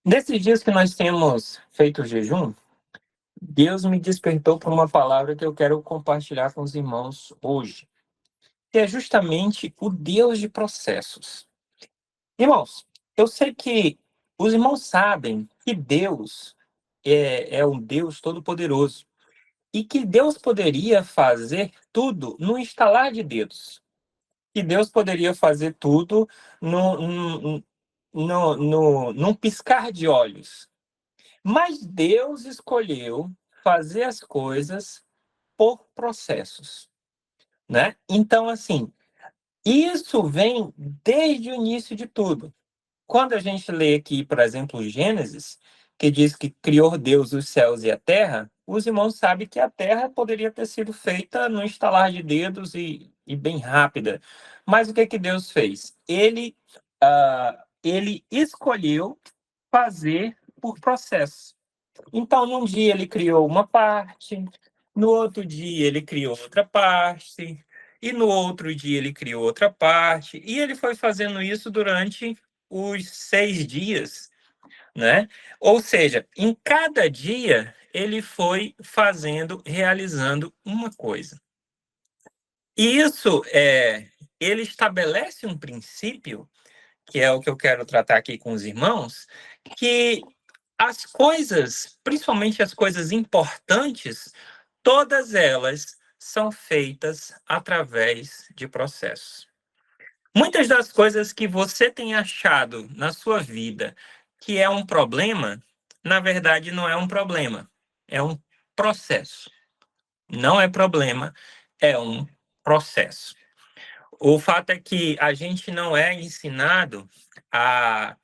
Nesses dias que nós temos feito o jejum, Deus me despertou para uma palavra que eu quero compartilhar com os irmãos hoje, que é justamente o Deus de processos. Irmãos, eu sei que os irmãos sabem que Deus é um Deus todo-poderoso e que Deus poderia fazer tudo no estalar de dedos. Que Deus poderia fazer tudo num piscar de olhos. Mas Deus escolheu fazer as coisas por processos, né? Então, assim, isso vem desde o início de tudo. Quando a gente lê aqui, por exemplo, Gênesis, que diz que criou Deus os céus e a terra, os irmãos sabem que a terra poderia ter sido feita no estalar de dedos e bem rápida. Mas o que que Deus fez? Ele escolheu fazer por processos. Então, num dia ele criou uma parte, no outro dia ele criou outra parte, e no outro dia ele criou outra parte, e ele foi fazendo isso durante os 6 dias, né? Ou seja, em cada dia ele foi fazendo, realizando uma coisa. E isso ele estabelece um princípio, que é o que eu quero tratar aqui com os irmãos, que as coisas, principalmente as coisas importantes, todas elas são feitas através de processos. Muitas das coisas que você tem achado na sua vida que é um problema, na verdade não é um problema, é um processo. Não é problema, é um processo. O fato é que a gente não é ensinado a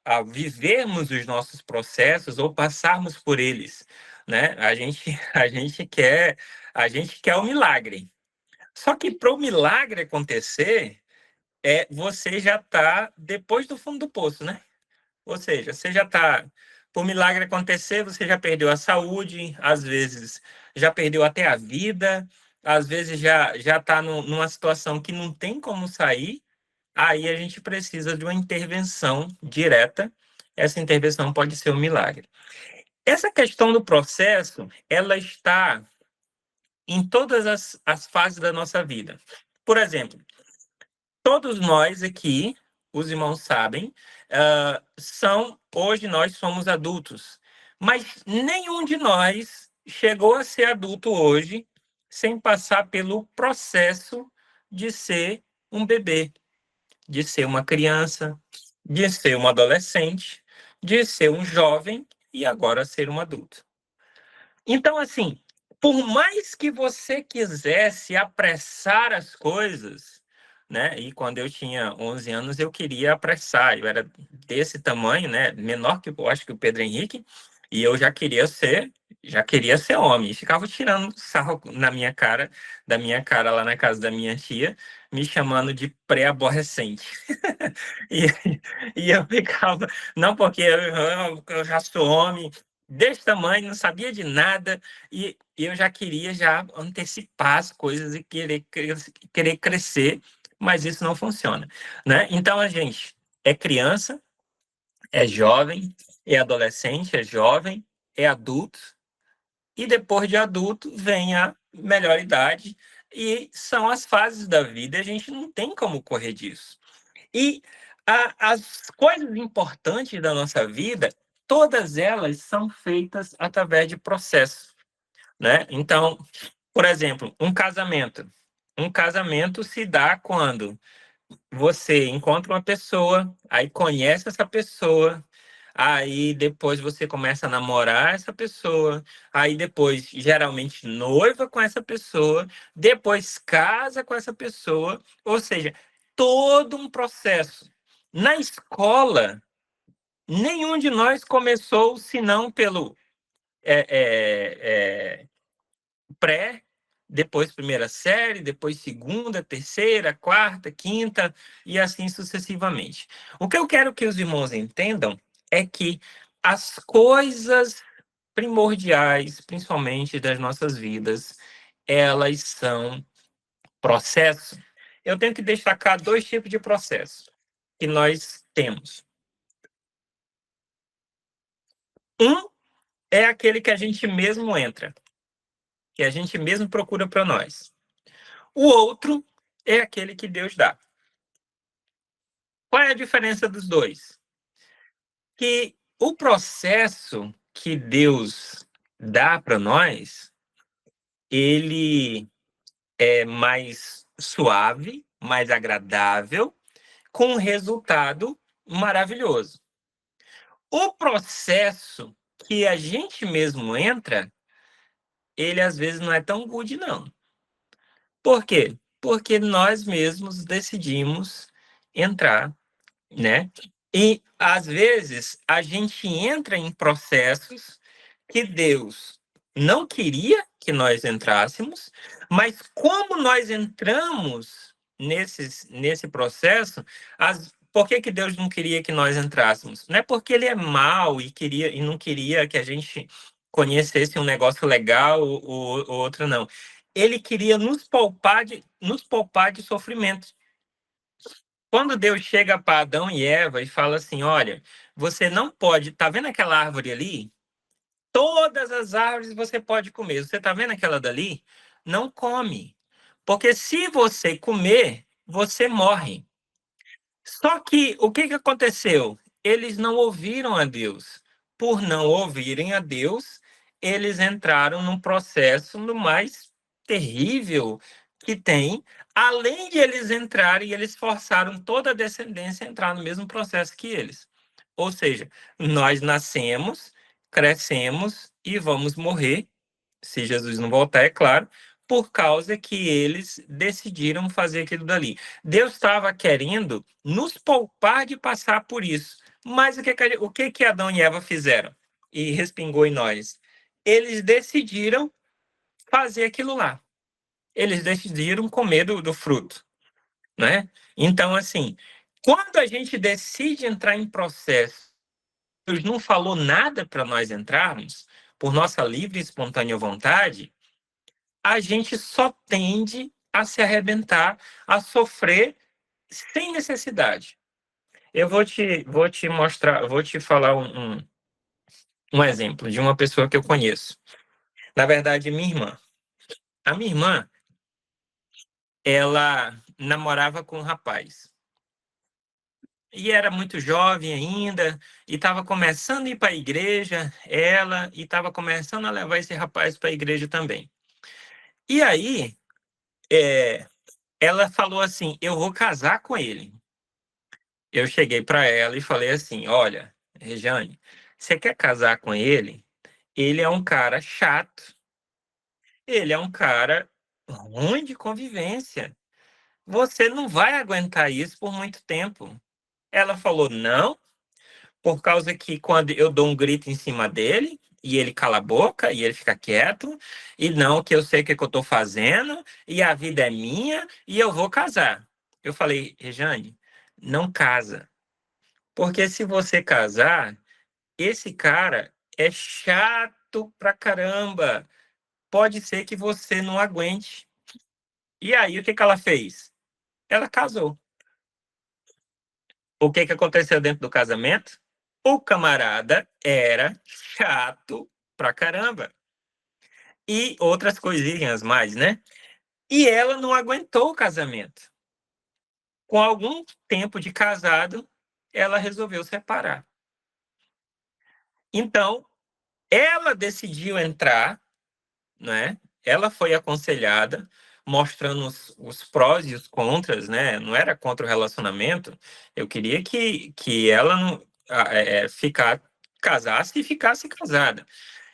a vivermos os nossos processos ou passarmos por eles, né? A gente quer o milagre. Só que para o milagre acontecer, você já está depois do fundo do poço, né? Ou seja, você já está. Para o milagre acontecer, você já perdeu a saúde, às vezes já perdeu até a vida, às vezes já está numa situação que não tem como sair. Aí a gente precisa de uma intervenção direta. Essa intervenção pode ser um milagre. Essa questão do processo, ela está em todas as fases da nossa vida. Por exemplo, todos nós aqui, os irmãos sabem, hoje nós somos adultos, mas nenhum de nós chegou a ser adulto hoje sem passar pelo processo de ser um bebê, de ser uma criança, de ser um adolescente, de ser um jovem e agora ser um adulto. Então, assim, por mais que você quisesse apressar as coisas, né? E quando eu tinha 11 anos, eu queria apressar. Eu era desse tamanho, né? Menor que eu acho que o Pedro Henrique, e eu já queria ser homem. E ficava tirando sarro na minha cara, da minha cara lá na casa da minha tia, me chamando de pré-aborrecente. E, e eu ficava, não porque eu já sou homem, desse tamanho, não sabia de nada, e eu já queria já antecipar as coisas e querer crescer, mas isso não funciona, né? Então a gente é criança, é jovem, é adolescente, é jovem, é adulto, e depois de adulto vem a melhor idade, e são as fases da vida, e a gente não tem como correr disso. E as coisas importantes da nossa vida, todas elas são feitas através de processos, né? Então, por exemplo, um casamento. Um casamento se dá quando você encontra uma pessoa, aí conhece essa pessoa, aí depois você começa a namorar essa pessoa, aí depois geralmente noiva com essa pessoa, depois casa com essa pessoa, ou seja, todo um processo. Na escola, nenhum de nós começou senão pelo é, é, é, pré, depois primeira série, depois segunda, terceira, quarta, quinta e assim sucessivamente. O que eu quero que os irmãos entendam é que as coisas primordiais, principalmente das nossas vidas, elas são processo. Eu tenho que destacar dois tipos de processo que nós temos. Um é aquele que a gente mesmo entra, que a gente mesmo procura para nós. O outro é aquele que Deus dá. Qual é a diferença dos dois? Que o processo que Deus dá para nós, ele é mais suave, mais agradável, com um resultado maravilhoso. O processo que a gente mesmo entra, ele às vezes não é tão good, não. Por quê? Porque nós mesmos decidimos entrar, né? E às vezes a gente entra em processos que Deus não queria que nós entrássemos, mas como nós entramos nesse processo, por que Deus não queria que nós entrássemos? Não é porque ele é mau e não queria que a gente conhecesse um negócio legal ou outro, não. Ele queria nos poupar de sofrimento. Quando Deus chega para Adão e Eva e fala assim: olha, você não pode, tá vendo aquela árvore ali? Todas as árvores você pode comer. Você tá vendo aquela dali? Não come. Porque se você comer, você morre. Só que o que aconteceu? Eles não ouviram a Deus. Por não ouvirem a Deus, eles entraram num processo no mais terrível que tem. Além de eles entrarem, eles forçaram toda a descendência a entrar no mesmo processo que eles. Ou seja, nós nascemos, crescemos e vamos morrer, se Jesus não voltar, é claro, por causa que eles decidiram fazer aquilo dali. Deus estava querendo nos poupar de passar por isso. Mas o que Adão e Eva fizeram? E respingou em nós. Eles decidiram fazer aquilo lá. Eles decidiram comer do fruto, né? Então, assim, quando a gente decide entrar em processo, Deus não falou nada para nós entrarmos, por nossa livre e espontânea vontade, a gente só tende a se arrebentar, a sofrer sem necessidade. Eu vou te mostrar, vou te falar um exemplo de uma pessoa que eu conheço. Na verdade, minha irmã. A minha irmã, ela namorava com um rapaz. E era muito jovem ainda, e estava começando a ir para a igreja, ela, e estava começando a levar esse rapaz para a igreja também. E aí, ela falou assim: eu vou casar com ele. Eu cheguei para ela e falei assim: olha, Rejane, você quer casar com ele? Ele é um cara chato, ele é um cara ruim de convivência. Você não vai aguentar isso por muito tempo. Ela falou: não, por causa que quando eu dou um grito em cima dele, e ele cala a boca, e ele fica quieto, e não, que eu sei o que eu estou fazendo, e a vida é minha, e eu vou casar. Eu falei: Rejane, não casa. Porque se você casar, esse cara é chato pra caramba. Pode ser que você não aguente. E aí, o que ela fez? Ela casou. O que aconteceu dentro do casamento? O camarada era chato pra caramba. E outras coisinhas mais, né? E ela não aguentou o casamento. Com algum tempo de casado, ela resolveu separar. Então, ela decidiu entrar, né? Ela foi aconselhada, mostrando os prós e os contras, né? Não era contra o relacionamento. Eu queria que ela não casasse e ficasse casada.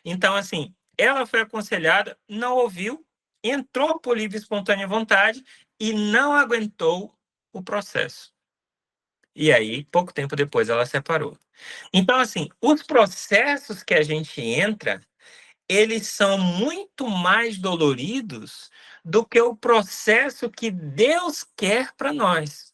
Então, assim, ela foi aconselhada, não ouviu, entrou por livre e espontânea vontade e não aguentou o processo. E aí, pouco tempo depois, ela separou. Então, assim, os processos que a gente entra, eles são muito mais doloridos do que o processo que Deus quer para nós.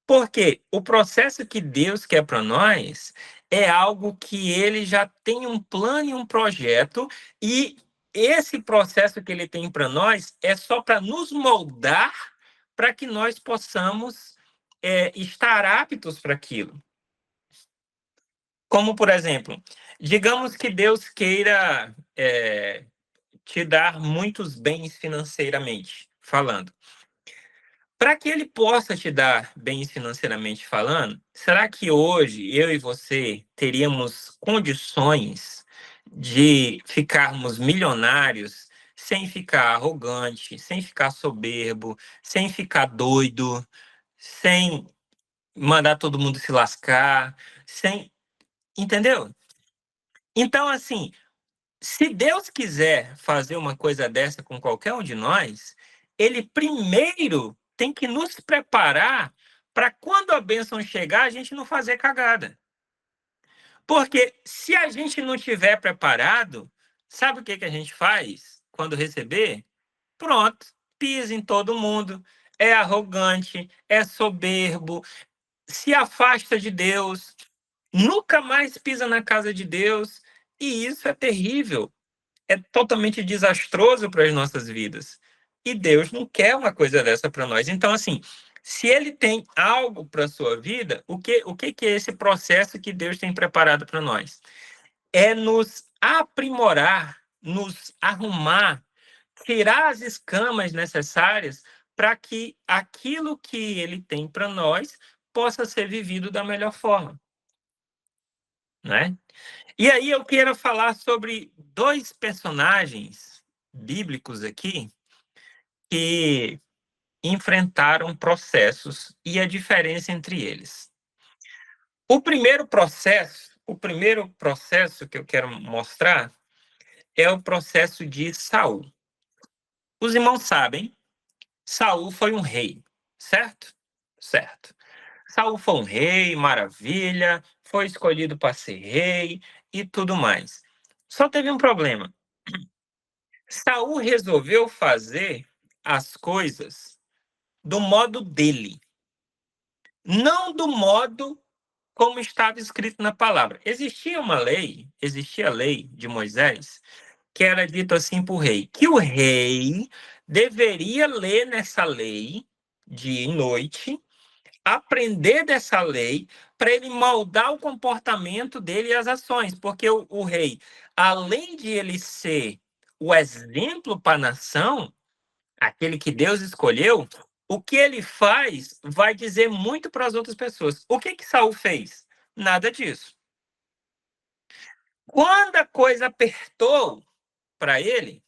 Porque o processo que Deus quer para nós é algo que ele já tem um plano e um projeto, e esse processo que ele tem para nós é só para nos moldar para que nós possamos estar aptos para aquilo. Como, por exemplo, digamos que Deus queira te dar muitos bens financeiramente falando. Para que ele possa te dar bens financeiramente falando, será que hoje eu e você teríamos condições de ficarmos milionários sem ficar arrogante, sem ficar soberbo, sem ficar doido, sem mandar todo mundo se lascar, sem. Entendeu? Então, assim, se Deus quiser fazer uma coisa dessa com qualquer um de nós, ele primeiro tem que nos preparar para quando a bênção chegar, a gente não fazer cagada. Porque se a gente não tiver preparado, sabe o que a gente faz quando receber? Pronto, pisa em todo mundo, é arrogante, é soberbo, se afasta de Deus, nunca mais pisa na casa de Deus, e isso é terrível, é totalmente desastroso para as nossas vidas. E Deus não quer uma coisa dessa para nós. Então, assim, se ele tem algo para a sua vida, o que é esse processo que Deus tem preparado para nós? É nos aprimorar, nos arrumar, tirar as escamas necessárias para que aquilo que ele tem para nós possa ser vivido da melhor forma, né? E aí eu quero falar sobre dois personagens bíblicos aqui que enfrentaram processos e a diferença entre eles. O primeiro processo que eu quero mostrar é o processo de Saul. Os irmãos sabem, Saul foi um rei, certo? Certo. Saul foi um rei, maravilha, foi escolhido para ser rei e tudo mais. Só teve um problema. Saul resolveu fazer as coisas do modo dele, não do modo como estava escrito na palavra. Existia a lei de Moisés, que era dito assim para o rei, que o rei deveria ler nessa lei dia e noite, aprender dessa lei para ele moldar o comportamento dele e as ações, porque o rei, além de ele ser o exemplo para a nação, aquele que Deus escolheu, o que ele faz vai dizer muito para as outras pessoas. O que Saul fez? Nada disso. Quando a coisa apertou para ele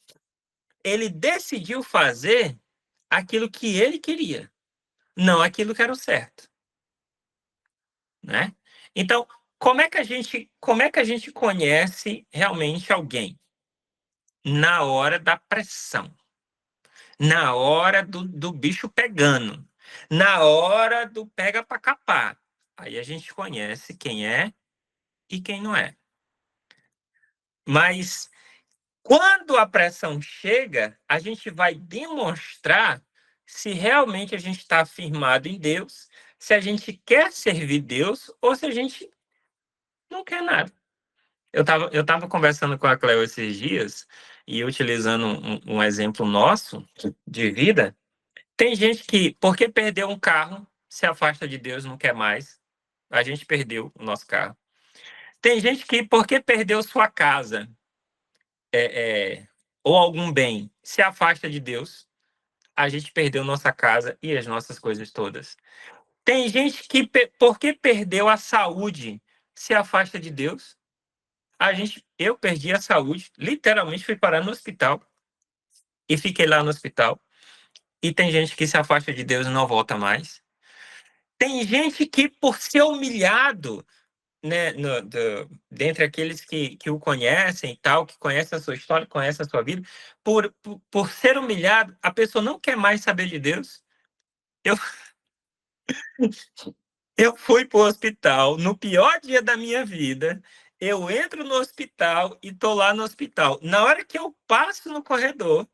decidiu fazer aquilo que ele queria, não aquilo que era o certo, né? Então, como é que a gente conhece realmente alguém? Na hora da pressão, na hora do bicho pegando, na hora do pega para capar. Aí a gente conhece quem é e quem não é. Mas quando a pressão chega, a gente vai demonstrar se realmente a gente está firmado em Deus, se a gente quer servir Deus ou se a gente não quer nada. Eu tava conversando com a Cleo esses dias e utilizando um exemplo nosso de vida. Tem gente que, porque perdeu um carro, se afasta de Deus, não quer mais. A gente perdeu o nosso carro. Tem gente que, porque perdeu sua casa, ou algum bem, se afasta de Deus. A gente perdeu nossa casa e as nossas coisas todas. Tem gente que, porque perdeu a saúde, se afasta de Deus. Eu perdi a saúde, literalmente fui parar no hospital e fiquei lá no hospital. E tem gente que se afasta de Deus e não volta mais. Tem gente que, por ser humilhado, né, dentre aqueles que o conhecem e tal, que conhecem a sua história, conhecem a sua vida, por ser humilhado, a pessoa não quer mais saber de Deus. Eu, eu fui para o hospital no pior dia da minha vida. Eu entro no hospital e tô lá no hospital. Na hora que eu passo no corredor,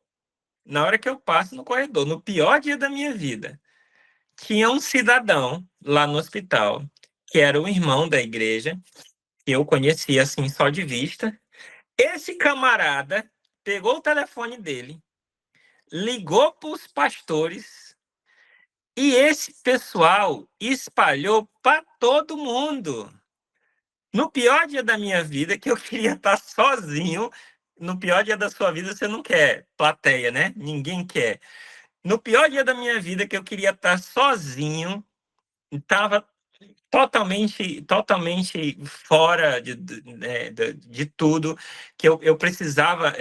no pior dia da minha vida, tinha um cidadão lá no hospital, que era o irmão da igreja, que eu conhecia assim só de vista. Esse camarada pegou o telefone dele, ligou para os pastores e esse pessoal espalhou para todo mundo. No pior dia da minha vida, que eu queria estar sozinho, no pior dia da sua vida você não quer plateia, né? Ninguém quer. No pior dia da minha vida, que eu queria estar sozinho, estava totalmente fora de tudo, que eu precisava.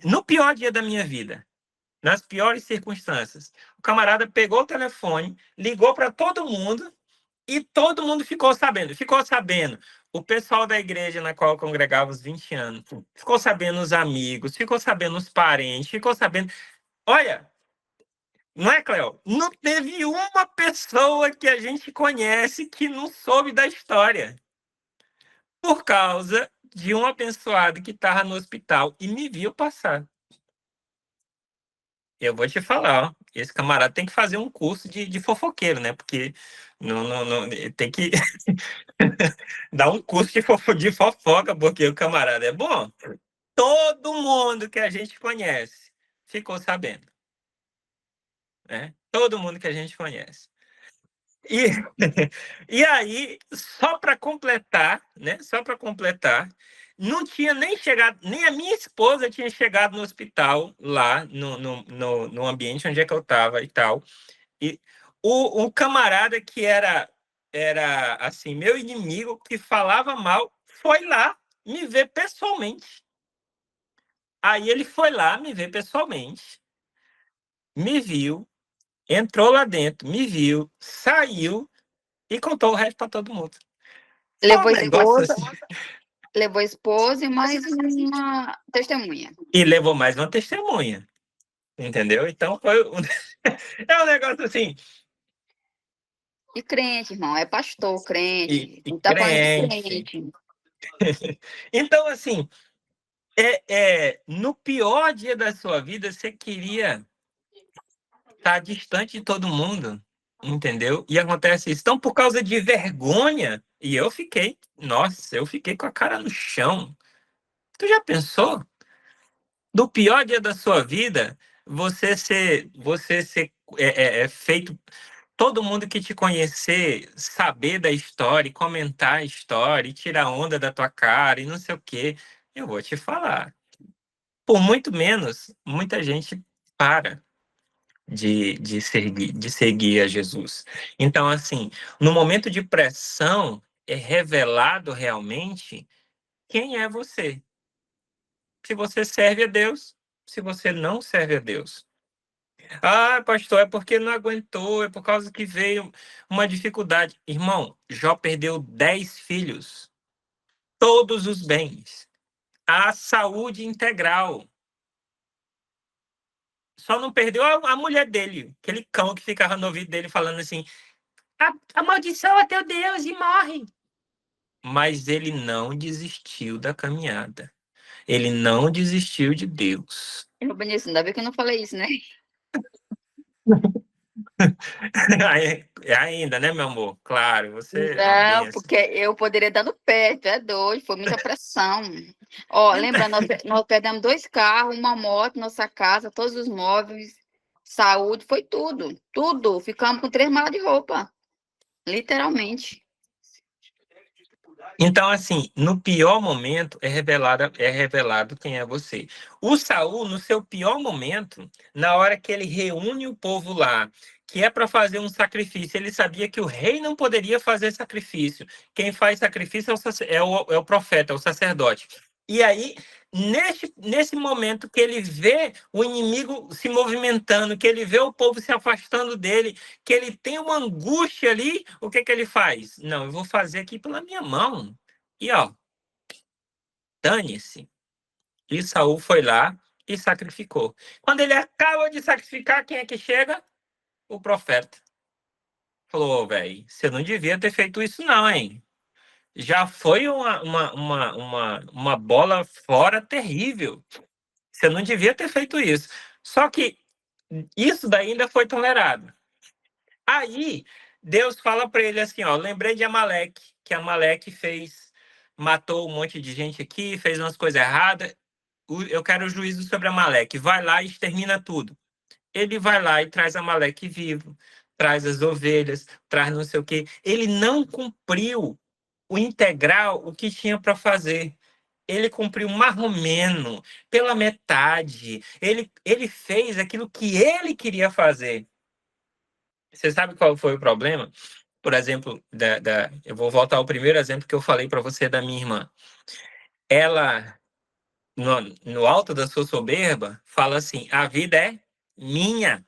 No pior dia da minha vida, nas piores circunstâncias, o camarada pegou o telefone, ligou para todo mundo e todo mundo ficou sabendo. Ficou sabendo o pessoal da igreja na qual eu congregava os 20 anos, ficou sabendo os amigos, ficou sabendo os parentes, ficou sabendo. Olha, não é, Cleo? Não teve uma pessoa que a gente conhece que não soube da história. Por causa de um abençoado que estava no hospital e me viu passar. Eu vou te falar, ó, esse camarada tem que fazer um curso de fofoqueiro, né? Porque não, tem que dar um curso de fofoca, porque o camarada é bom. Todo mundo que a gente conhece ficou sabendo, né? Todo mundo que a gente conhece. E, e aí, só para completar, né? Só para completar, não tinha nem chegado, nem a minha esposa tinha chegado no hospital, lá no ambiente onde é que eu estava e tal. E o camarada que era assim, meu inimigo, que falava mal, foi lá me ver pessoalmente. Aí ele foi lá me ver pessoalmente, me viu, entrou lá dentro, me viu, saiu e contou o resto para todo mundo. Foi um Levou negócio esposa, assim. levou esposa e mais uma testemunha. E levou mais uma testemunha, entendeu? Então foi é um negócio assim. E crente, irmão, é pastor, crente. E Não tá falando de crente. crente. Então, assim, no pior dia da sua vida, você queria estar distante de todo mundo, entendeu? E acontece isso. Então, por causa de vergonha, e eu fiquei com a cara no chão. Tu já pensou? Do pior dia da sua vida, você ser feito, todo mundo que te conhecer, saber da história, e comentar a história, e tirar onda da tua cara, e não sei o quê. Eu vou te falar. Por muito menos, muita gente para de seguir a Jesus. Então, assim, no momento de pressão, é revelado realmente quem é você. Se você serve a Deus, se você não serve a Deus. Ah, pastor, é porque não aguentou, é por causa que veio uma dificuldade. Irmão, Jó perdeu 10 filhos, todos os bens, a saúde integral. Só não perdeu a mulher dele, aquele cão que ficava no ouvido dele falando assim: amaldiçoa teu Deus e morre. Mas ele não desistiu da caminhada. Ele não desistiu de Deus. Eu, Benício, ainda bem que eu não falei isso, né? Ainda, né, meu amor? Claro, você é uma Não, benção. porque eu poderia dar no pé, tu é doido, foi muita pressão. Ó, Então, lembra, nós perdemos 2 carros, uma moto, nossa casa, todos os móveis, saúde, foi tudo, tudo. Ficamos com 3 malas de roupa, literalmente. então, assim, no pior momento é revelado quem é você. O Saul, no seu pior momento, na hora que ele reúne o povo lá, que é para fazer um sacrifício, ele sabia que o rei não poderia fazer sacrifício. Quem faz sacrifício é o profeta, é o sacerdote. E aí, nesse momento que ele vê o inimigo se movimentando, que ele vê o povo se afastando dele, que ele tem uma angústia ali, o que ele faz? Não, eu vou fazer aqui pela minha mão. E ó, dane-se. E Saul foi lá e sacrificou. Quando ele acaba de sacrificar, quem é que chega? O profeta. Falou, velho, você não devia ter feito isso, não, hein? Já foi uma bola fora terrível. Você não devia ter feito isso. Só que isso daí ainda foi tolerado. Aí, Deus fala para ele assim, ó, lembrei de Amaleque, que Amaleque matou um monte de gente aqui, fez umas coisas erradas, eu quero o juízo sobre Amaleque, vai lá e extermina tudo. Ele vai lá e traz Amaleque vivo, traz as ovelhas, traz não sei o quê. Ele não cumpriu o integral, o que tinha para fazer. Ele cumpriu marromeno, pela metade. Ele fez aquilo que ele queria fazer. Você sabe qual foi o problema? Por exemplo, eu vou voltar ao primeiro exemplo que eu falei para você da minha irmã. Ela, no alto da sua soberba, fala assim: a vida é minha.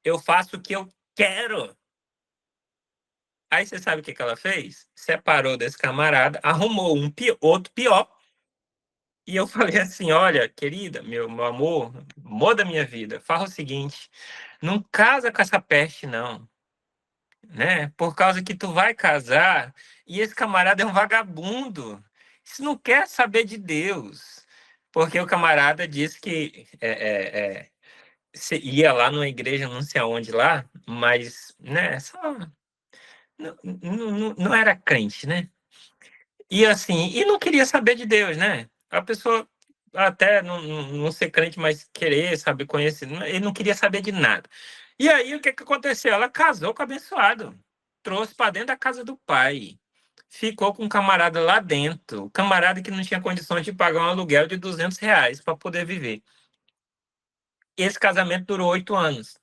Eu faço o que eu quero. Aí você sabe o que ela fez? Separou desse camarada, arrumou outro pior. E eu falei assim: olha, querida, meu amor da minha vida, fala o seguinte: não casa com essa peste, não. Né? Por causa que tu vai casar e esse camarada é um vagabundo. Isso não quer saber de Deus. Porque o camarada disse que ia lá numa igreja, não sei aonde lá, mas né, só, não era crente, né? E assim, e não queria saber de Deus, né? A pessoa até não ser crente, mas querer saber, conhecer, ele não queria saber de nada. E aí, o que que aconteceu? Ela casou com o abençoado, trouxe para dentro da casa do pai, ficou com um camarada lá dentro, o camarada que não tinha condições de pagar um aluguel de R$ 200 para poder viver. Esse casamento durou 8 anos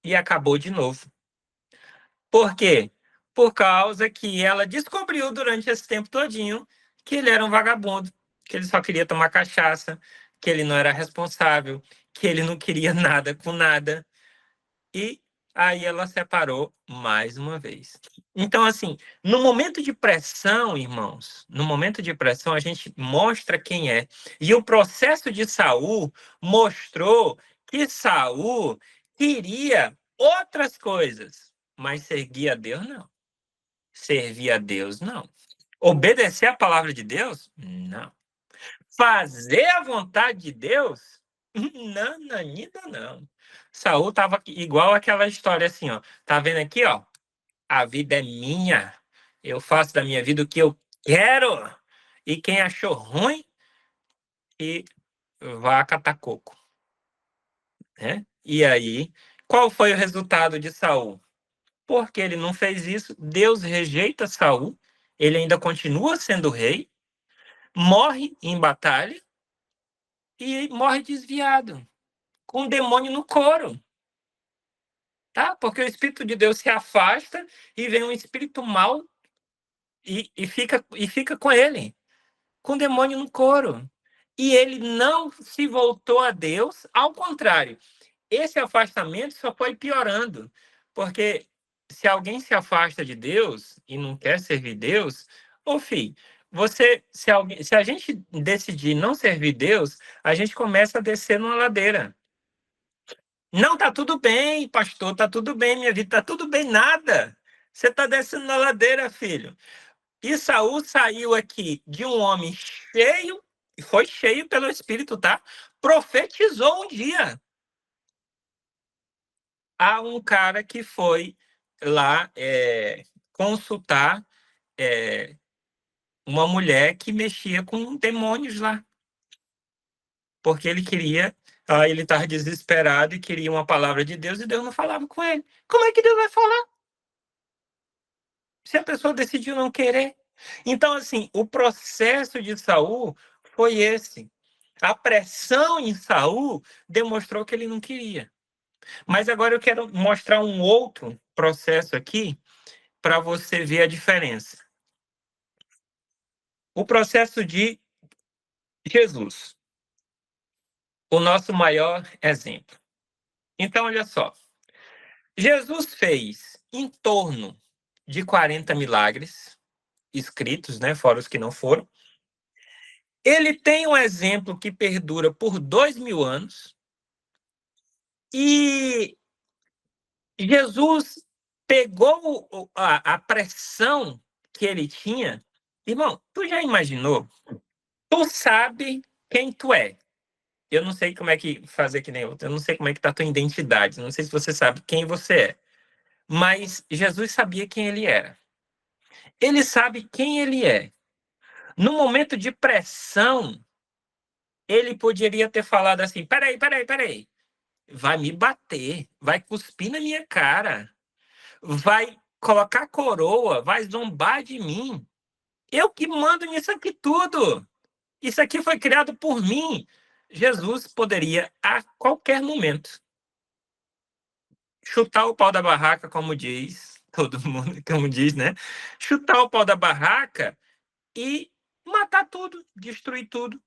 e acabou de novo. Por quê? Por causa que ela descobriu durante esse tempo todinho que ele era um vagabundo, que ele só queria tomar cachaça, que ele não era responsável, que ele não queria nada com nada. E aí ela separou mais uma vez. Então, assim, no momento de pressão, irmãos, no momento de pressão, a gente mostra quem é. E o processo de Saul mostrou que Saul queria outras coisas, mas servir a Deus, não. Servir a Deus, não. Obedecer a palavra de Deus? Não. Fazer a vontade de Deus? Não, ainda não. Saul estava igual aquela história assim, ó. Tá vendo aqui, ó? A vida é minha. Eu faço da minha vida o que eu quero. E quem achou ruim, que vá catar coco, né? E aí, qual foi o resultado de Saul? Porque ele não fez isso, Deus rejeita Saul, ele ainda continua sendo rei, morre em batalha e morre desviado, com um demônio no couro. Tá? Porque o Espírito de Deus se afasta e vem um espírito mau e fica com ele, com o demônio no couro. E ele não se voltou a Deus, ao contrário, esse afastamento só foi piorando, porque se alguém se afasta de Deus e não quer servir Deus, ô filho, se a gente decidir não servir Deus, a gente começa a descer numa ladeira. Não, tá tudo bem, pastor, tá tudo bem, minha vida, tá tudo bem, nada. Você tá descendo na ladeira, filho. E Saul saiu aqui de um homem cheio, e foi cheio pelo Espírito, tá? Profetizou um dia a um cara que foi lá consultar uma mulher que mexia com demônios lá. Porque ele queria, ele estava desesperado e queria uma palavra de Deus e Deus não falava com ele. Como é que Deus vai falar se a pessoa decidiu não querer? Então, assim, o processo de Saul foi esse. A pressão em Saul demonstrou que ele não queria. Mas agora eu quero mostrar um outro processo aqui para você ver a diferença. O processo de Jesus, o nosso maior exemplo. Então, olha só. Jesus fez em torno de 40 milagres escritos, né, fora os que não foram. Ele tem um exemplo que perdura por 2000 anos. E Jesus pegou a pressão que ele tinha. Irmão, tu já imaginou? Tu sabe quem tu é. Eu não sei como é que fazer que nem outro. Eu não sei como é que tá a tua identidade. Não sei se você sabe quem você é. Mas Jesus sabia quem ele era. Ele sabe quem ele é. No momento de pressão, ele poderia ter falado assim: peraí. Vai me bater, vai cuspir na minha cara, vai colocar coroa, vai zombar de mim. Eu que mando nisso aqui tudo. Isso aqui foi criado por mim. Jesus poderia, a qualquer momento, chutar o pau da barraca, como diz todo mundo, como diz, né? Chutar o pau da barraca e matar tudo, destruir tudo.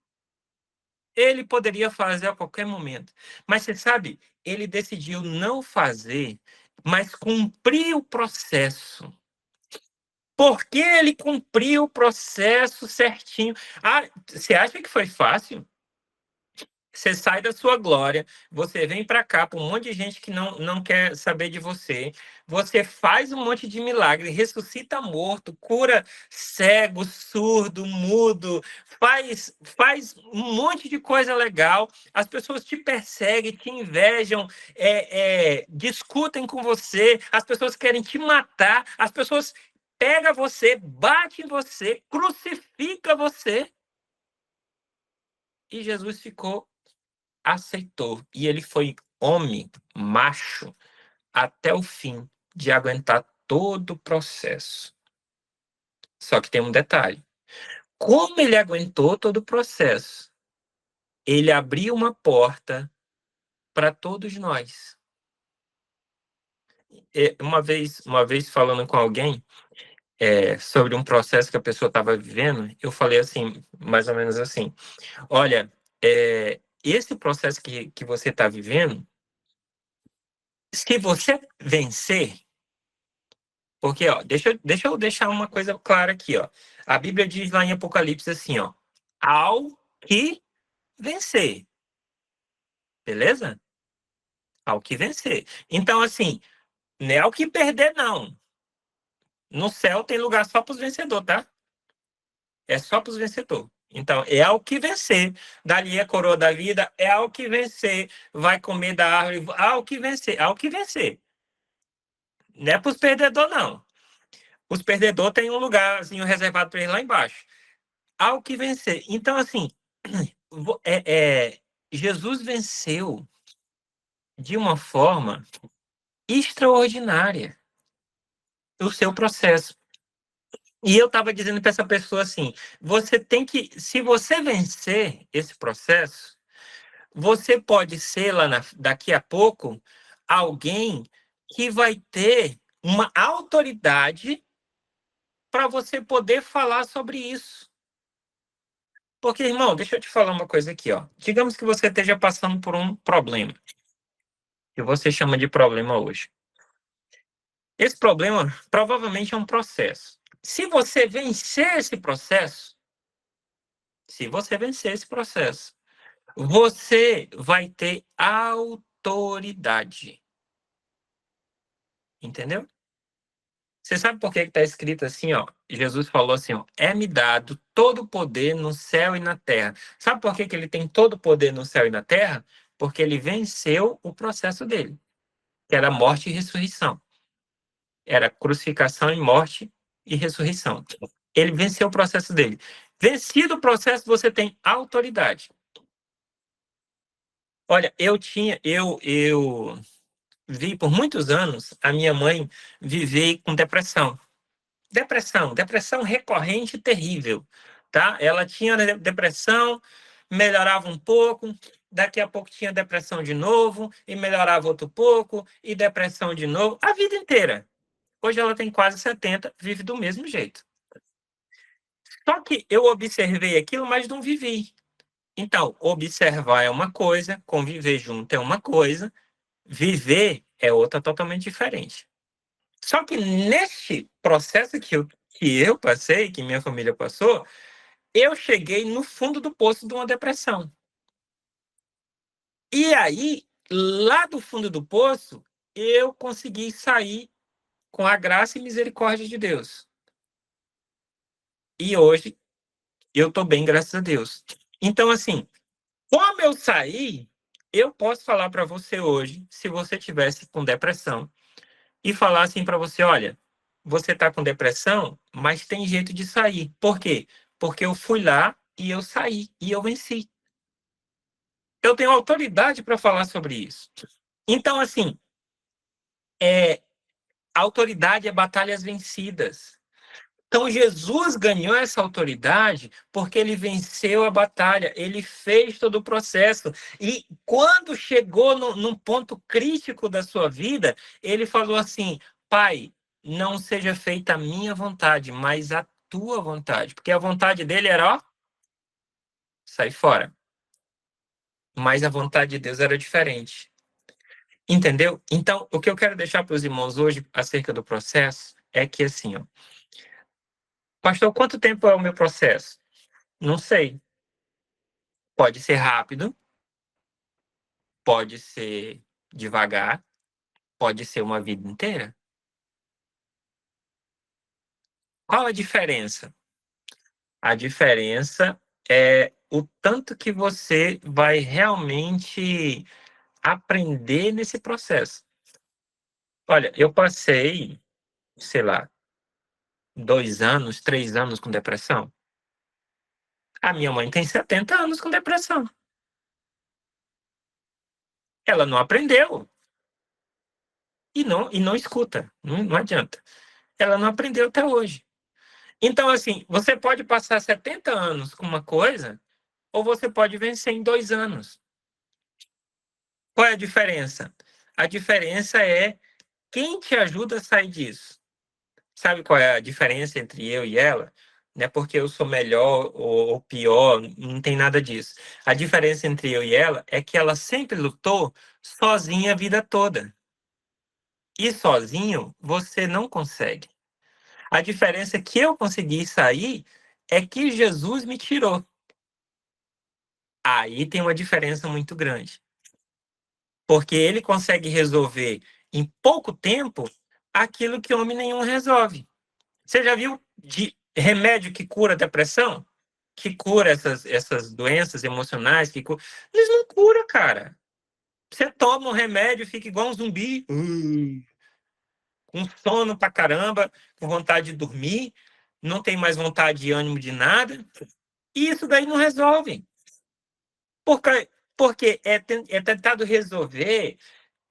Ele poderia fazer a qualquer momento. Mas você sabe, ele decidiu não fazer, mas cumprir o processo. Porque ele cumpriu o processo certinho. Ah, você acha que foi fácil? Você sai da sua glória, você vem para cá para um monte de gente que não quer saber de você. Você faz um monte de milagre, ressuscita morto, cura cego, surdo, mudo, faz um monte de coisa legal. As pessoas te perseguem, te invejam, discutem com você, as pessoas querem te matar, as pessoas pegam você, batem em você, crucifica você. E Jesus aceitou. E ele foi homem, macho, até o fim, de aguentar todo o processo. Só que tem um detalhe. Como ele aguentou todo o processo, ele abriu uma porta para todos nós. Uma vez falando com alguém sobre um processo que a pessoa estava vivendo, eu falei assim, mais ou menos assim, olha, esse processo que você está vivendo, se você vencer, porque, ó, deixa eu deixar uma coisa clara aqui, ó. A Bíblia diz lá em Apocalipse assim, ó, ao que vencer, beleza? Ao que vencer. Então, assim, não é ao que perder, não. No céu tem lugar só para os vencedores, tá? É só para os vencedores. Então, é ao que vencer. Dali a coroa da vida, é ao que vencer. Vai comer da árvore, ao que vencer, ao que vencer. Não é para os perdedores, não. Os perdedores têm um lugarzinho reservado para eles lá embaixo. Ao que vencer. Então, assim, Jesus venceu de uma forma extraordinária o seu processo. E eu estava dizendo para essa pessoa assim: você tem que, se você vencer esse processo, você pode ser daqui a pouco alguém que vai ter uma autoridade para você poder falar sobre isso. Porque, irmão, deixa eu te falar uma coisa aqui, ó. Digamos que você esteja passando por um problema, que você chama de problema hoje. Esse problema provavelmente é um processo. Se você vencer esse processo, você vai ter autoridade. Entendeu? Você sabe por que está escrito assim, ó? Jesus falou assim, ó, é-me dado todo o poder no céu e na terra. Sabe por que ele tem todo o poder no céu e na terra? Porque ele venceu o processo dele, que era morte e ressurreição. Era crucificação e morte e ressurreição. Ele venceu o processo dele. Vencido o processo, você tem autoridade. Olha, eu vi por muitos anos a minha mãe viver com depressão. Depressão recorrente e terrível, tá? Ela tinha depressão, melhorava um pouco, daqui a pouco tinha depressão de novo, e melhorava outro pouco, e depressão de novo, a vida inteira. Hoje ela tem quase 70, vive do mesmo jeito. Só que eu observei aquilo, mas não vivi. Então, observar é uma coisa, conviver junto é uma coisa, viver é outra totalmente diferente. Só que neste processo que eu passei, que minha família passou, eu cheguei no fundo do poço de uma depressão. E aí, lá do fundo do poço, eu consegui sair com a graça e misericórdia de Deus. E hoje eu estou bem, graças a Deus. Então, assim, como eu saí, eu posso falar para você hoje, se você tivesse com depressão, e falar assim para você, olha, você está com depressão, mas tem jeito de sair. Por quê? Porque eu fui lá e eu saí, e eu venci. Eu tenho autoridade para falar sobre isso. Então, assim, autoridade é batalhas vencidas. Então, Jesus ganhou essa autoridade porque ele venceu a batalha, ele fez todo o processo. E quando chegou num ponto crítico da sua vida, ele falou assim: Pai, não seja feita a minha vontade, mas a tua vontade. Porque a vontade dele era, ó, sai fora. Mas a vontade de Deus era diferente. Entendeu? Então, o que eu quero deixar para os irmãos hoje acerca do processo é que, assim, ó, pastor, quanto tempo é o meu processo? Não sei. Pode ser rápido, pode ser devagar, pode ser uma vida inteira. Qual a diferença? A diferença é o tanto que você vai realmente aprender nesse processo. Olha, eu passei, sei lá, 2 anos, 3 anos com depressão. A minha mãe tem 70 anos com depressão. Ela não aprendeu e não escuta. Não adianta. Ela não aprendeu até hoje. Então, assim, você pode passar 70 anos com uma coisa, ou você pode vencer em 2 anos. Qual é a diferença? A diferença é quem te ajuda a sair disso. Sabe qual é a diferença entre eu e ela? Não é porque eu sou melhor ou pior, não tem nada disso. A diferença entre eu e ela é que ela sempre lutou sozinha a vida toda. E sozinho você não consegue. A diferença é que eu consegui sair é que Jesus me tirou. Aí tem uma diferença muito grande. Porque ele consegue resolver em pouco tempo aquilo que homem nenhum resolve. Você já viu de remédio que cura a depressão? Que cura essas doenças emocionais? Eles não curam, cara. Você toma um remédio e fica igual um zumbi. Com sono pra caramba, com vontade de dormir, não tem mais vontade de ânimo de nada. E isso daí não resolve. Porque é tentado resolver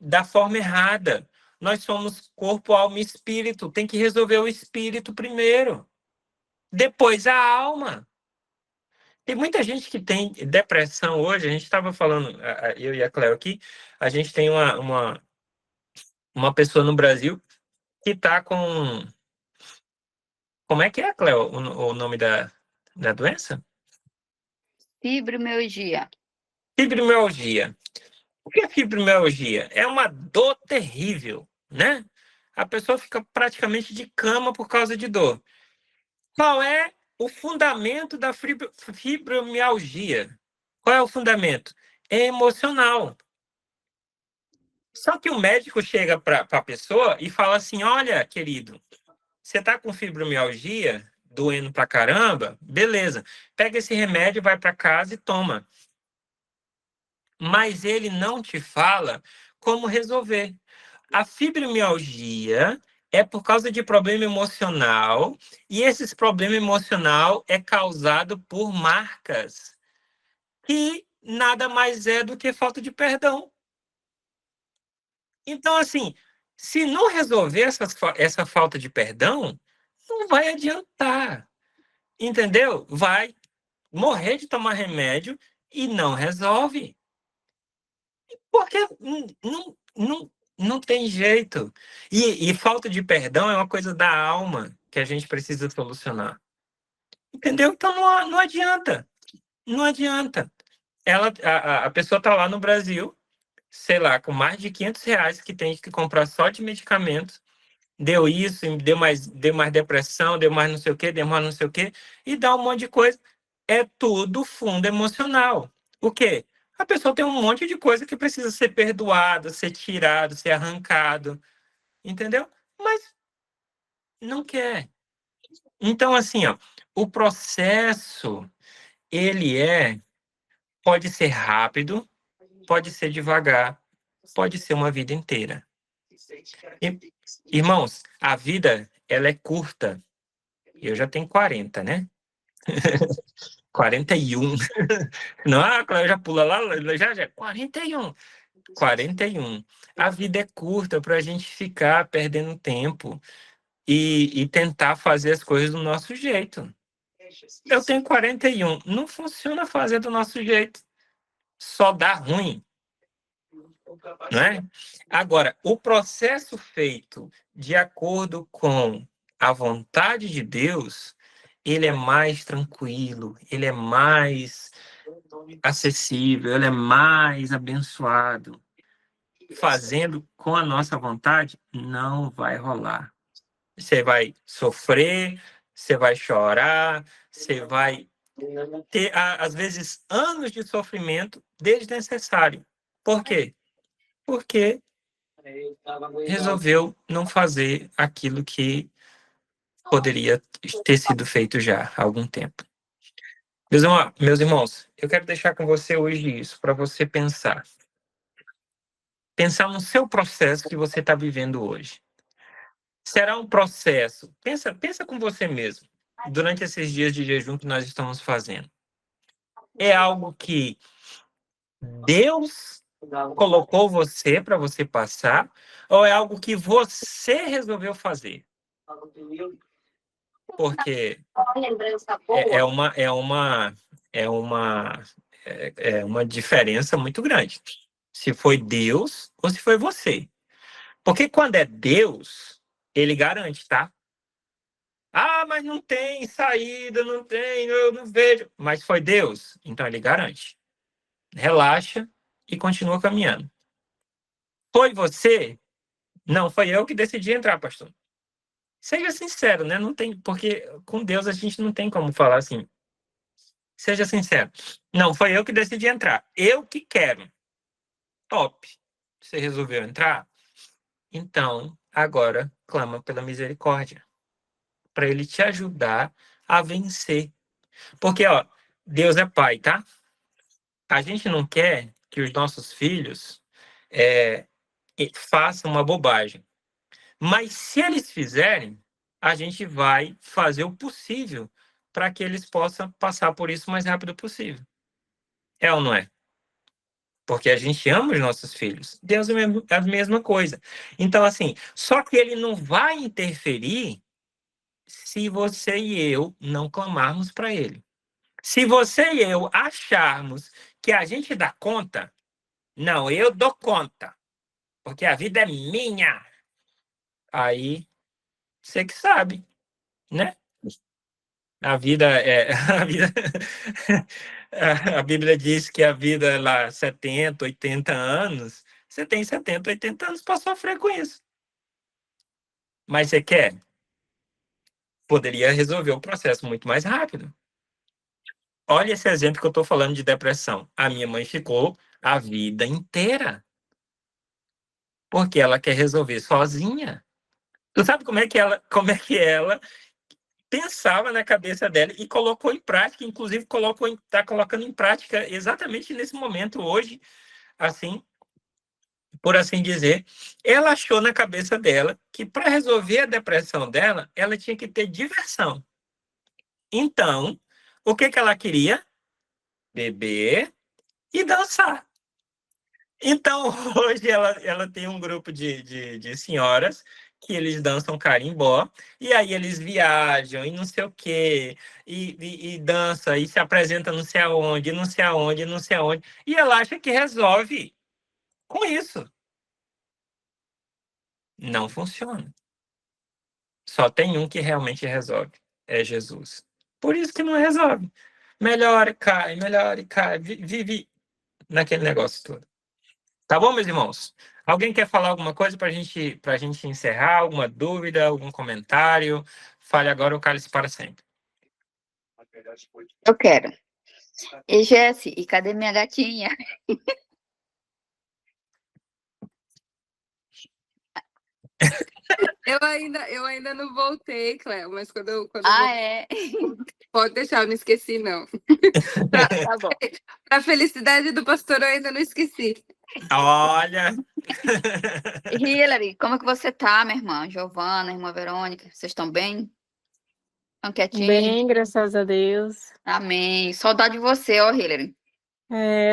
da forma errada. Nós somos corpo, alma e espírito. Tem que resolver o espírito primeiro. Depois a alma. Tem muita gente que tem depressão hoje. A gente estava falando, eu e a Cleo aqui, a gente tem uma pessoa no Brasil que está com. Como é que é, Cleo, o nome da doença? Fibromialgia. Fibromialgia. O que é fibromialgia? É uma dor terrível, né? A pessoa fica praticamente de cama por causa de dor. Qual é o fundamento da fibromialgia? Qual é o fundamento? É emocional. Só que o médico chega para a pessoa e fala assim: olha, querido, você está com fibromialgia, doendo pra caramba? Beleza. Pega esse remédio, vai para casa e toma. Mas ele não te fala como resolver. A fibromialgia é por causa de problema emocional, e esse problema emocional é causado por marcas, que nada mais é do que falta de perdão. Então, assim, se não resolver essa falta de perdão, não vai adiantar, entendeu? Vai morrer de tomar remédio e não resolve. Porque não tem jeito. E falta de perdão é uma coisa da alma que a gente precisa solucionar. Entendeu? Então não adianta. Não adianta. A pessoa está lá no Brasil, sei lá, com mais de R$ 500 que tem que comprar só de medicamentos. Deu isso, deu mais depressão, deu mais não sei o quê, deu mais não sei o quê, e dá um monte de coisa. É tudo fundo emocional. O quê? A pessoa tem um monte de coisa que precisa ser perdoado, ser tirado, ser arrancado, entendeu? Mas não quer. Então, assim, ó, o processo, ele pode ser rápido, pode ser devagar, pode ser uma vida inteira. Irmãos, a vida, ela é curta. Eu já tenho 40, né? 41. Não, a Cláudia já pula lá, já 41. 41. A vida é curta para a gente ficar perdendo tempo e tentar fazer as coisas do nosso jeito. Eu tenho 41. Não funciona fazer do nosso jeito. Só dá ruim, não é? Agora, o processo feito de acordo com a vontade de Deus, ele é mais tranquilo, ele é mais acessível, ele é mais abençoado. Fazendo com a nossa vontade, não vai rolar. Você vai sofrer, você vai chorar, você vai ter, às vezes, anos de sofrimento desnecessário. Por quê? Porque resolveu não fazer aquilo que poderia ter sido feito já há algum tempo. Meus irmãos, eu quero deixar com você hoje isso, para você pensar. Pensar no seu processo que você está vivendo hoje. Será um processo. Pensa com você mesmo, durante esses dias de jejum que nós estamos fazendo. É algo que Deus colocou você para você passar, ou é algo que você resolveu fazer? Porque é uma diferença muito grande. Se foi Deus ou se foi você. Porque quando é Deus, ele garante, tá? Ah, mas não tem saída, não tem, eu não vejo. Mas foi Deus, então ele garante. Relaxa e continua caminhando. Foi você? Não, foi eu que decidi entrar, pastor. Seja sincero, né? Não tem, porque com Deus a gente não tem como falar assim. Seja sincero. Não, foi eu que decidi entrar. Eu que quero. Top. Você resolveu entrar? Então, agora clama pela misericórdia, para ele te ajudar a vencer. Porque, ó, Deus é pai, tá? A gente não quer que os nossos filhos façam uma bobagem. Mas se eles fizerem, a gente vai fazer o possível para que eles possam passar por isso o mais rápido possível. É ou não é? Porque a gente ama os nossos filhos. Deus é a mesma coisa. Então, assim, só que ele não vai interferir se você e eu não clamarmos para ele. Se você e eu acharmos que a gente dá conta, não, eu dou conta, porque a vida é minha. Aí, você que sabe, né? A vida é. A, vida, a Bíblia diz que a vida é lá 70, 80 anos. Você tem 70, 80 anos para sofrer com isso. Mas você quer? Poderia resolver o processo muito mais rápido. Olha esse exemplo que eu estou falando de depressão. A minha mãe ficou a vida inteira. Porque ela quer resolver sozinha. Tu sabe como é que ela pensava na cabeça dela e colocou em prática, inclusive está colocando em prática exatamente nesse momento hoje, assim, por assim dizer. Ela achou na cabeça dela que para resolver a depressão dela, ela tinha que ter diversão. Então, o que que ela queria? Beber e dançar. Então, hoje ela tem um grupo de senhoras que eles dançam carimbó, e aí eles viajam e não sei o quê, e dança, e se apresenta não sei aonde, não sei aonde, não sei aonde, e ela acha que resolve com isso. Não funciona. Só tem um que realmente resolve, é Jesus. Por isso que não resolve. Melhora e cai, vive naquele negócio todo. Tá bom, meus irmãos? Alguém quer falar alguma coisa para a gente encerrar? Alguma dúvida, algum comentário? Fale agora o cálice para sempre. Eu quero. E Jesse, e cadê minha gatinha? Eu ainda não voltei, Cléo, mas quando eu É? pode deixar, eu não esqueci, não. Tá bom. Pra felicidade do pastor, eu ainda não esqueci. Olha! Hilary, como é que você tá, minha irmã? Giovana, irmã Verônica, vocês estão bem? Estão quietinhos? Bem, graças a Deus. Amém. Saudade de você, ó, Hilary.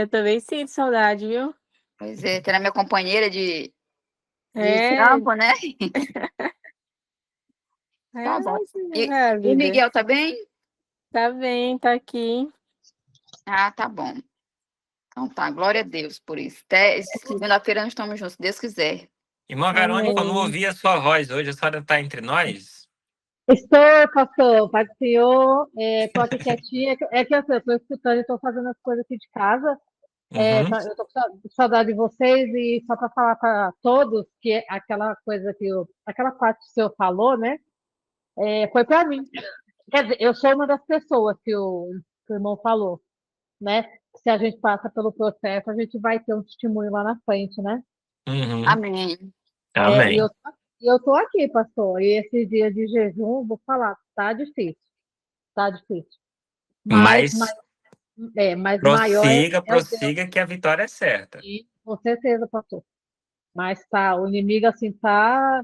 Também sinto saudade, viu? Pois é, que era minha companheira de É, trampo, né? é Tá bom. assim, é a E o vida. Miguel tá bem? Tá bem, tá aqui. Ah, tá bom. Então tá, glória a Deus por isso. Até segunda-feira nós estamos juntos, se Deus quiser. Irmã Verônica, eu não Amém. ouvi a sua voz hoje, a senhora está entre nós? Estou, pastor, Pai do Senhor, estou aqui quietinha. É que assim, eu estou escutando e estou fazendo as coisas aqui de casa. Uhum. Eu estou com saudade de vocês e só para falar para todos que aquela coisa aquela parte que o senhor falou, né? Foi para mim. Quer dizer, eu sou uma das pessoas que o irmão falou, né? Se a gente passa pelo processo, a gente vai ter um testemunho lá na frente, né? Uhum. Amém. É, e Amém. eu tô aqui, pastor. E esse dia de jejum, vou falar, tá difícil, tá difícil. Mas, Mas mas maior prossiga, é o Deus, prossiga que a vitória é certa. sim, com certeza, pastor. Mas tá, o inimigo assim tá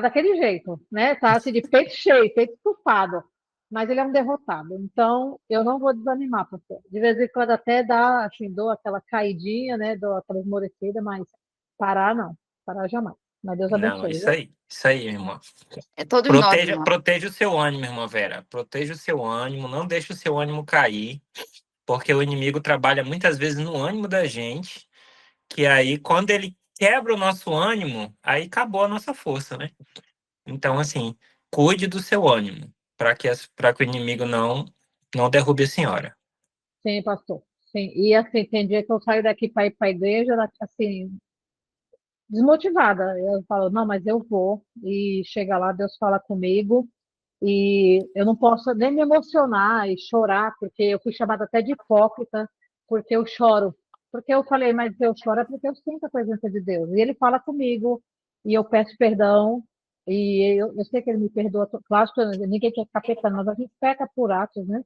daquele jeito, né? Tá assim de peito cheio, peito estufado. Mas ele é um derrotado. Então, eu não vou desanimar, pastor. De vez em quando até dá, assim, dou aquela caidinha, né? Dou aquela esmorecida, mas parar não. Parar jamais. Mas Deus Não, abençoe, viu? isso aí, irmã. É todos nós, Proteja, irmão. proteja o seu ânimo, irmã Vera. Proteja o seu ânimo, não deixe o seu ânimo cair, porque o inimigo trabalha muitas vezes no ânimo da gente, que aí, quando ele quebra o nosso ânimo, aí acabou a nossa força, né? Então, assim, cuide do seu ânimo, para que o inimigo não derrube a senhora. Sim, pastor. Sim. E assim, tem dia que eu saio daqui para ir para a igreja, assim, desmotivada. Eu falo, não, mas eu vou. E chega lá, Deus fala comigo. E eu não posso nem me emocionar e chorar, porque eu fui chamada até de hipócrita, porque eu choro. Porque eu falei, mas eu choro é porque eu sinto a presença de Deus. E Ele fala comigo, e eu peço perdão. E eu sei que Ele me perdoa. Claro que ninguém quer ficar pecando, mas a gente peca por atos, né?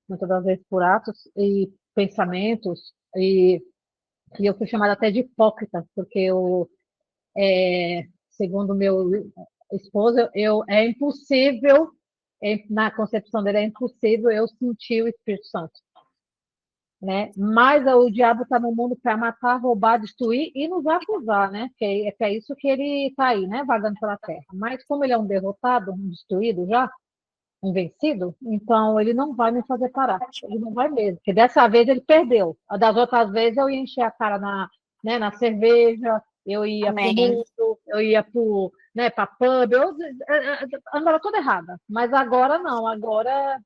Muitas das vezes por atos e pensamentos, e eu fui chamada até de hipócrita, porque segundo meu esposo, é impossível, na concepção dele, é impossível eu sentir o Espírito Santo, né? Mas o diabo está no mundo para matar, roubar, destruir e nos acusar, né? Que é isso que ele está aí, né? Vagando pela terra. Mas como ele é um derrotado, um destruído já, um vencido, então ele não vai me fazer parar. Ele não vai mesmo, porque dessa vez ele perdeu. Das outras vezes eu ia encher a cara né, na cerveja, eu ia pro Amém. mundo, eu ia né, pra pub, andava toda errada. Mas agora não, agora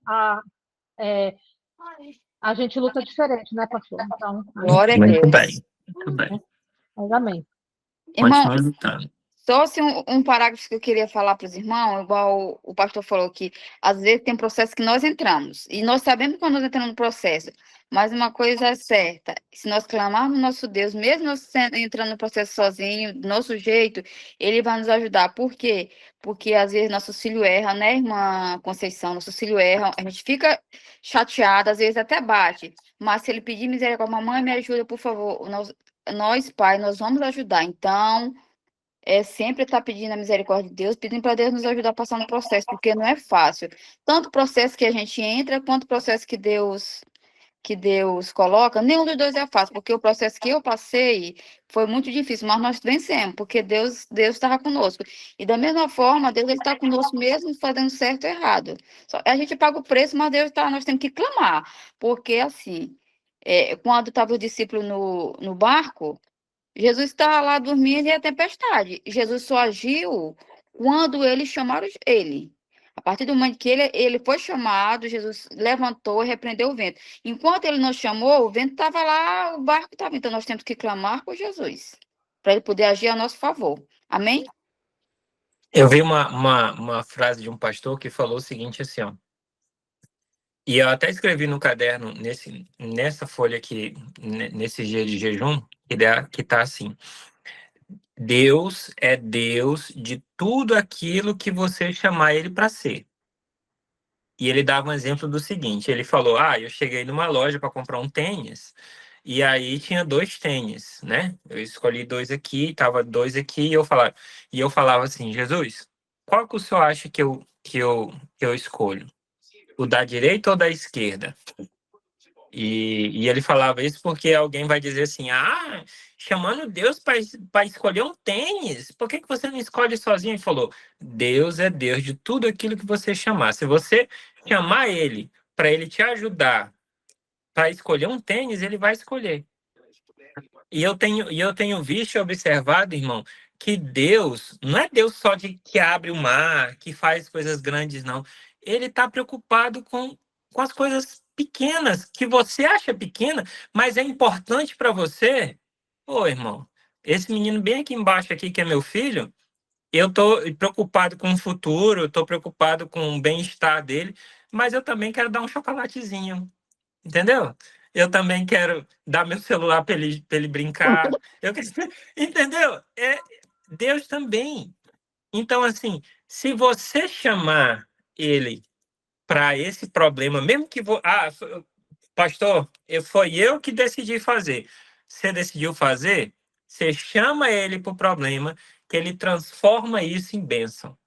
é, a gente luta diferente, né, pastor? Então, Glória a Muito Deus. bem, muito bem. mas amém. Irmão, Continue lutando. só assim, um parágrafo que eu queria falar para os irmãos, igual o pastor falou que às vezes tem processo que nós entramos, e nós sabemos quando nós entramos no processo, mas uma coisa é certa, se nós clamarmos no nosso Deus, mesmo nós entrando no processo sozinho, do nosso jeito, Ele vai nos ajudar. Por quê? Porque às vezes nosso filho erra, né, irmã Conceição? Nosso filho erra, a gente fica chateado, às vezes até bate, mas se ele pedir misericórdia, mamãe, me ajuda, por favor, nós pai, nós vamos ajudar. Então, sempre estar pedindo a misericórdia de Deus, pedindo para Deus nos ajudar a passar no processo, porque não é fácil. Tanto o processo que a gente entra, quanto o processo que Deus coloca, nenhum dos dois é fácil, porque o processo que eu passei foi muito difícil, mas nós vencemos, porque Deus estava conosco. E da mesma forma, Deus está conosco mesmo fazendo certo ou errado. A gente paga o preço, mas Deus está, nós temos que clamar, porque assim, quando estava o discípulo no barco, Jesus estava lá dormindo e a tempestade. Jesus só agiu quando eles chamaram ele. A partir do momento que ele foi chamado, Jesus levantou e repreendeu o vento. Enquanto ele não chamou, o vento estava lá, o barco estava. Então nós temos que clamar por Jesus, para ele poder agir a nosso favor. Amém? Eu vi uma frase de um pastor que falou o seguinte assim, ó. E eu até escrevi no caderno, nessa folha aqui, nesse dia de jejum, que tá assim: Deus é Deus de tudo aquilo que você chamar ele para ser. E ele dava um exemplo do seguinte: ele falou, eu cheguei numa loja para comprar um tênis, e aí tinha dois tênis, né? Eu escolhi dois aqui, tava dois aqui, e eu falava assim: Jesus, qual que o senhor acha que eu escolho? O da direita ou da esquerda? E ele falava isso porque alguém vai dizer assim, chamando Deus para escolher um tênis, por que você não escolhe sozinho? Ele falou, Deus é Deus de tudo aquilo que você chamar. Se você chamar ele para ele te ajudar para escolher um tênis, ele vai escolher. E eu tenho visto e observado, irmão, que Deus não é Deus só que abre o mar, que faz coisas grandes, não. Ele está preocupado com as coisas pequenas, que você acha pequena, mas é importante para você. Ô, irmão, esse menino bem aqui embaixo, aqui, que é meu filho, eu estou preocupado com o futuro, estou preocupado com o bem-estar dele, mas eu também quero dar um chocolatezinho. Entendeu? Eu também quero dar meu celular para ele brincar. Entendeu? Deus também. Então, assim, se você chamar ele para esse problema, mesmo que. Pastor, foi eu que decidi fazer. Você decidiu fazer? Você chama ele para o problema, que ele transforma isso em bênção.